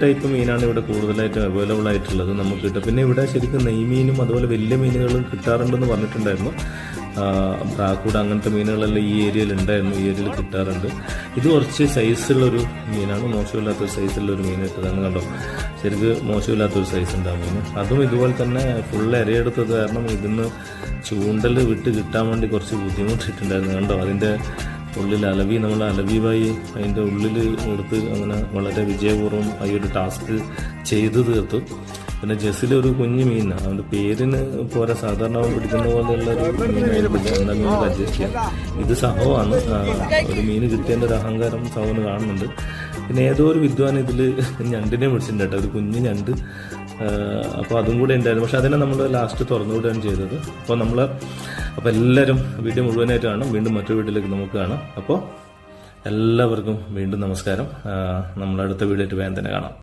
Type മീനാണ് ഇവിടെ കൂടുതലായിട്ടും അവൈലബിൾ ആയിട്ടുള്ളത് നമുക്ക് കിട്ടും. പിന്നെ ഇവിടെ ശരിക്കും നെയ്മീനും അതുപോലെ വലിയ മീനുകളും കിട്ടാറുണ്ടെന്ന് പറഞ്ഞിട്ടുണ്ടായിരുന്നു. ബ്രാക്കൂഡ് അങ്ങനത്തെ മീനുകളെല്ലാം ഈ ഏരിയയിൽ ഉണ്ടായിരുന്നു, ഈ ഏരിയയിൽ കിട്ടാറുണ്ട്. ഇത് കുറച്ച് സൈസുള്ളൊരു മീനാണ്, മോശമില്ലാത്തൊരു സൈസുള്ളൊരു മീൻ കിട്ടുന്നതാണ്. കണ്ടോ, ശരിക്ക് മോശമില്ലാത്തൊരു സൈസ് ഉണ്ട് ആ മീൻ. അതും ഇതുപോലെ തന്നെ ഫുൾ ഇരയെടുത്തത് കാരണം ഇതിന്ന് ചൂണ്ടൽ വിട്ട് കിട്ടാൻ വേണ്ടി കുറച്ച് ബുദ്ധിമുട്ടിട്ടുണ്ടായിരുന്നു. കണ്ടോ, അതിൻ്റെ ഉള്ളിൽ നമ്മൾ അലവീവായി അതിൻ്റെ ഉള്ളിൽ എടുത്ത് അങ്ങനെ വളരെ വിജയപൂർവ്വം ഈ ഒരു ടാസ്ക് ചെയ്തു തീർത്തു. പിന്നെ ജെസ്സിലൊരു കുഞ്ഞു മീനാണ്, അവൻ്റെ പേരിന് പോരാ, സാധാരണ പിടിക്കുന്ന പോലെയുള്ള ഒരു മീനായിരിക്കില്ല, എന്നാൽ മീൻ അഡ്ജസ്റ്റ് ചെയ്യാം. ഇത് സഹവാണ്, ഒരു മീൻ കിട്ടിയതിൻ്റെ ഒരു അഹങ്കാരം സഹോന് കാണുന്നുണ്ട്. പിന്നെ ഏതോ ഒരു വിദ്വാൻ ഇതിൽ ഞണ്ടിനെ പിടിച്ചിട്ടുണ്ട് കേട്ടോ, ഒരു കുഞ്ഞ് ഞണ്ട്. അപ്പോൾ അതും കൂടെ ഉണ്ടായിരുന്നു, പക്ഷെ അതിനെ നമ്മൾ ലാസ്റ്റ് തുറന്നുവിടുകയാണ് ചെയ്തത്. അപ്പോൾ എല്ലാവരും വീഡിയോ മുഴുവനായിട്ട് കാണും. വീണ്ടും മറ്റൊരു വീഡിയോയിലേക്ക് നമുക്ക് കാണാം. അപ്പോൾ എല്ലാവർക്കും വീണ്ടും നമസ്കാരം. നമ്മളടുത്ത വീഡിയോ ആയിട്ട് വേഗം തന്നെ കാണാം.